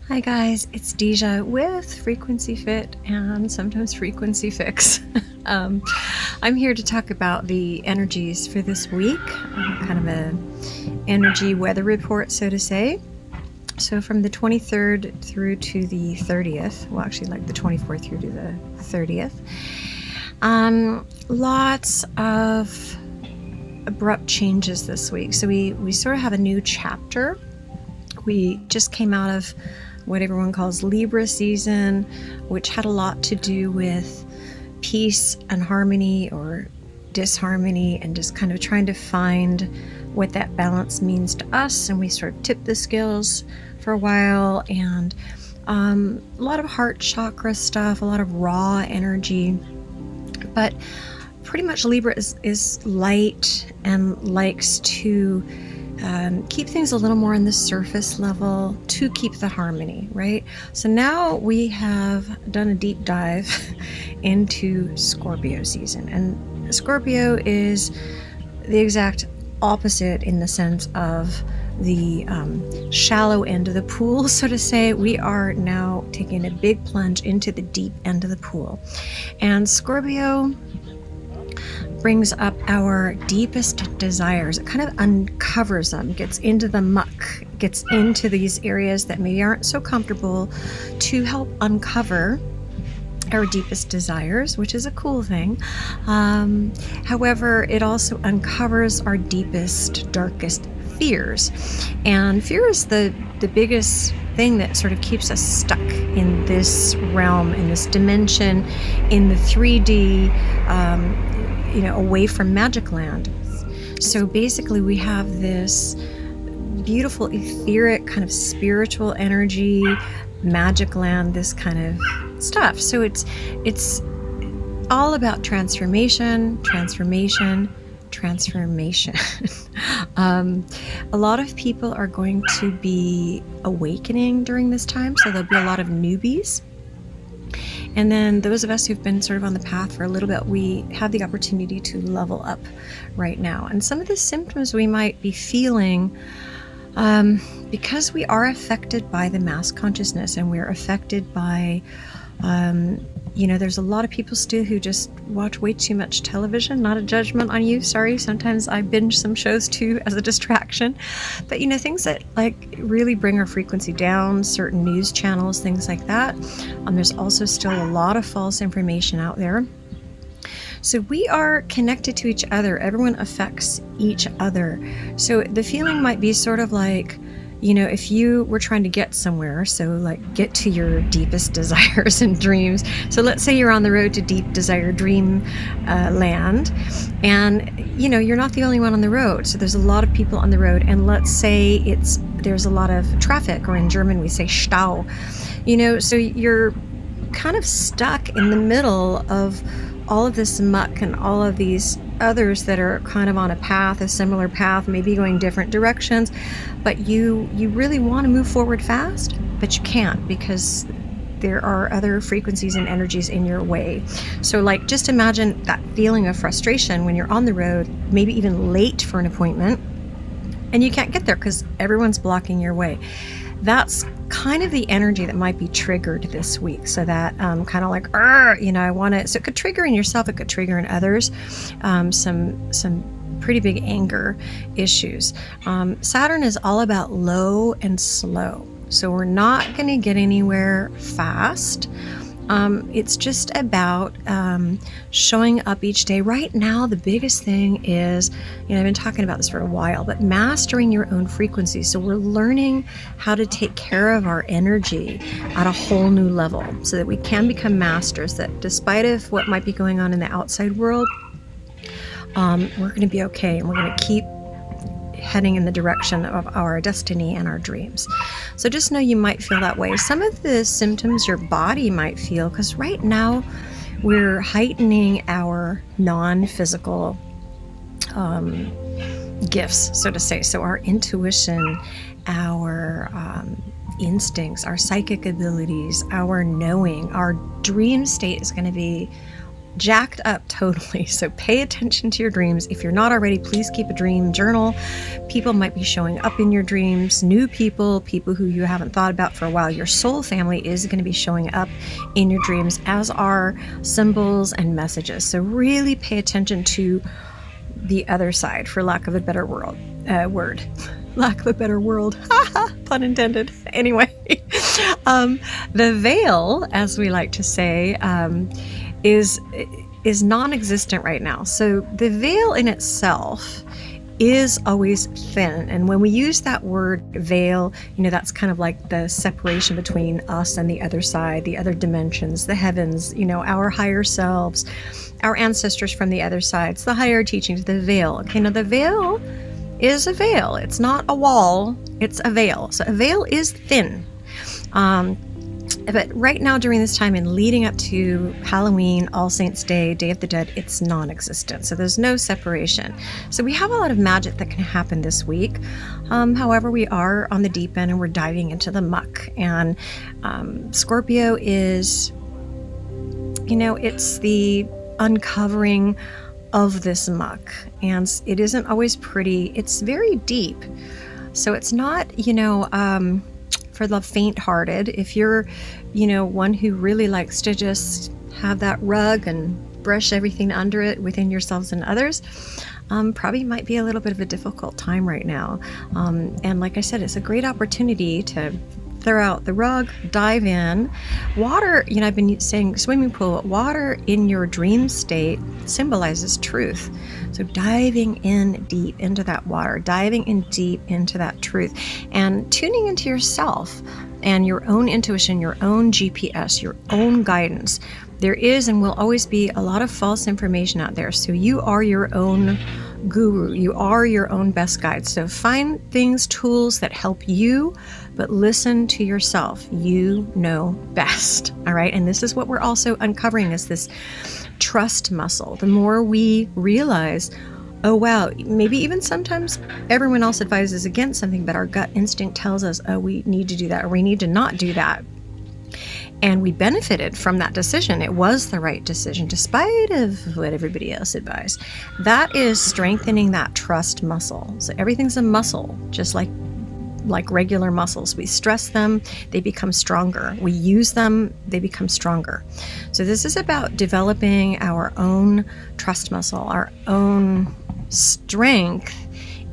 Hi guys, it's Deja with Frequency Fit and sometimes Frequency Fix. I'm here to talk about the energies for this week, kind of an energy weather report, so to say. So from the 23rd through to the 30th, well actually like the 24th through to the 30th, lots of abrupt changes this week. So we sort of have a new chapter. We just came out of what everyone calls Libra season, which had a lot to do with peace and harmony or disharmony and just kind of trying to find what that balance means to us. And we sort of tipped the scales for a while, and a lot of heart chakra stuff, a lot of raw energy. But pretty much Libra is light and likes to keep things a little more on the surface level to keep the harmony, right? So now we have done a deep dive into Scorpio season, and Scorpio is the exact opposite in the sense of the shallow end of the pool, so to say. We are now taking a big plunge into the deep end of the pool, and Scorpio brings up our deepest desires. It kind of uncovers them, gets into the muck, gets into these areas that maybe aren't so comfortable to help uncover our deepest desires, which is a cool thing. However, it also uncovers our deepest, darkest fears. And fear is the biggest thing that sort of keeps us stuck in this realm, in this dimension, in the 3D, away from magic land. So basically we have this beautiful etheric kind of spiritual energy, magic land, this kind of stuff. So it's all about transformation. A lot of people are going to be awakening during this time, so there'll be a lot of newbies. And then those of us who've been sort of on the path for a little bit, we have the opportunity to level up right now. And some of the symptoms we might be feeling, because we are affected by the mass consciousness, and we're affected by, there's a lot of people still who just watch way too much television. Not a judgment on you, sorry. Sometimes I binge some shows too as a distraction. But things that like really bring our frequency down, certain news channels, things like that. There's also still a lot of false information out there. So we are connected to each other. Everyone affects each other. So the feeling might be sort of like, if you were trying to get somewhere, so like get to your deepest desires and dreams. So let's say you're on the road to deep desire dream land, and you're not the only one on the road. So there's a lot of people on the road, and let's say there's a lot of traffic, or in German we say Stau. So you're kind of stuck in the middle of all of this muck and all of these others that are kind of on a similar path, maybe going different directions, but you really want to move forward fast, but you can't because there are other frequencies and energies in your way. So like, just imagine that feeling of frustration when you're on the road, maybe even late for an appointment, and you can't get there because everyone's blocking your way. That's kind of the energy that might be triggered this week. So that kind of like, I want to. So it could trigger in yourself. It could trigger in others. Some pretty big anger issues. Saturn is all about low and slow. So we're not going to get anywhere fast. It's just about showing up each day. Right now, the biggest thing is, I've been talking about this for a while, but mastering your own frequency. So we're learning how to take care of our energy at a whole new level so that we can become masters, that despite of what might be going on in the outside world, we're going to be okay, and we're going to keep heading in the direction of our destiny and our dreams. So just know you might feel that way. Some of the symptoms your body might feel, because right now we're heightening our non-physical gifts, so to say. So our intuition, our instincts, our psychic abilities, our knowing, our dream state is going to be jacked up totally. So pay attention to your dreams. If you're not already, please keep a dream journal. People might be showing up in your dreams, new people who you haven't thought about for a while. Your soul family is going to be showing up in your dreams, as are symbols and messages. So really pay attention to the other side, for lack of a better word. Lack of a better world. Pun intended. Anyway, the veil, as we like to say, is non-existent right now. So the veil in itself is always thin. And when we use that word veil, that's kind of like the separation between us and the other side, the other dimensions, the heavens, our higher selves, our ancestors from the other sides, the higher teachings, the veil. Okay, now the veil is a veil. It's not a wall, it's a veil. So a veil is thin. But right now, during this time and leading up to Halloween, All Saints Day, Day of the Dead, it's non-existent. So there's no separation. So we have a lot of magic that can happen this week. However, we are on the deep end and we're diving into the muck. And Scorpio is, it's the uncovering of this muck. And it isn't always pretty. It's very deep. So it's not, for the faint-hearted. If you're, one who really likes to just have that rug and brush everything under it within yourselves and others, probably might be a little bit of a difficult time right now. And like I said, it's a great opportunity to throw out the rug, dive in. Water, I've been saying swimming pool, water in your dream state symbolizes truth. So diving in deep into that water, diving in deep into that truth, and tuning into yourself and your own intuition, your own GPS, your own guidance. There is and will always be a lot of false information out there. So you are your own guru. You are your own best guide. So find things, tools that help you, but listen to yourself. You know best. All right. And this is what we're also uncovering, is this trust muscle. The more we realize, oh wow, maybe even sometimes everyone else advises against something, but our gut instinct tells us, oh, we need to do that, or we need to not do that. And we benefited from that decision. It was the right decision, despite of what everybody else advised. That is strengthening that trust muscle. So everything's a muscle, just like regular muscles. We stress them, they become stronger. We use them, they become stronger. So this is about developing our own trust muscle, our own strength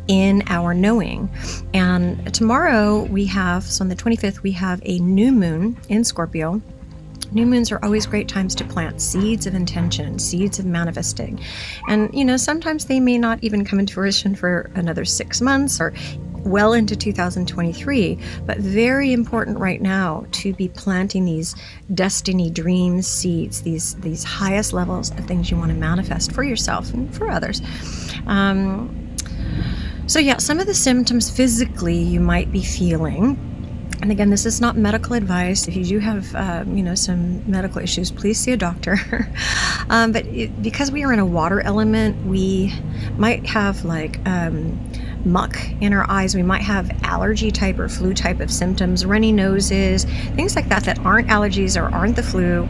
in our knowing. And tomorrow we have, so on the 25th, we have a new moon in Scorpio. New moons are always great times to plant seeds of intention, seeds of manifesting. And, sometimes they may not even come into fruition for another 6 months or well into 2023, but very important right now to be planting these destiny dreams, seeds, these highest levels of things you want to manifest for yourself and for others. So yeah, some of the symptoms physically you might be feeling, and again, this is not medical advice. If you do have, some medical issues, please see a doctor. Because we are in a water element, we might have muck in our eyes. We might have allergy type or flu type of symptoms, runny noses, things like that aren't allergies or aren't the flu.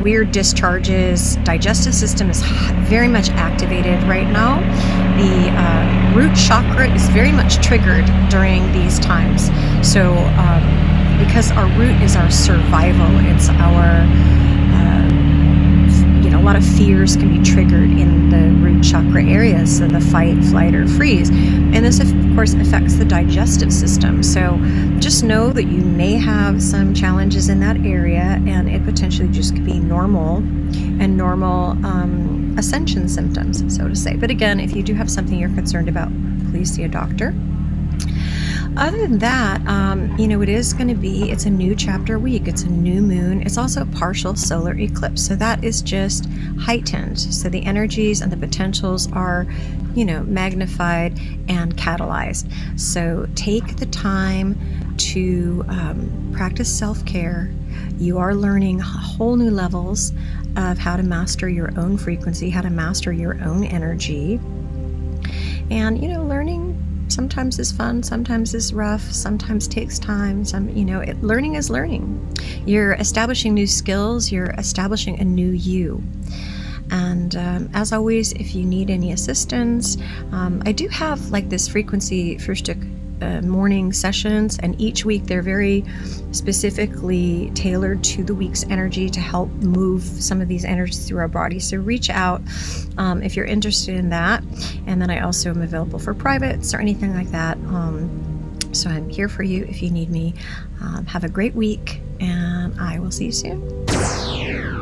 Weird discharges. Digestive system is very much activated right now. The root chakra is very much triggered during these times. So because our root is our survival, it's our a lot of fears can be triggered in the root chakra areas, so the fight, flight, or freeze. And this, of course, affects the digestive system. So just know that you may have some challenges in that area, and it potentially just could be normal ascension symptoms, so to say. But again, if you do have something you're concerned about, please see a doctor. Other than that, it is going to be, it's a new chapter week. It's a new moon. It's also a partial solar eclipse. So that is just heightened. So the energies and the potentials are, magnified and catalyzed. So take the time to practice self-care. You are learning whole new levels of how to master your own frequency, how to master your own energy, and, learning sometimes is fun, sometimes is rough, sometimes takes time. Learning is learning. You're establishing new skills. You're establishing a new you. And as always, if you need any assistance, I do have like this frequency Frühstück morning sessions, and each week they're very specifically tailored to the week's energy to help move some of these energies through our body. So reach out if you're interested in that. And then I also am available for privates or anything like that. So I'm here for you if you need me. Have a great week, and I will see you soon.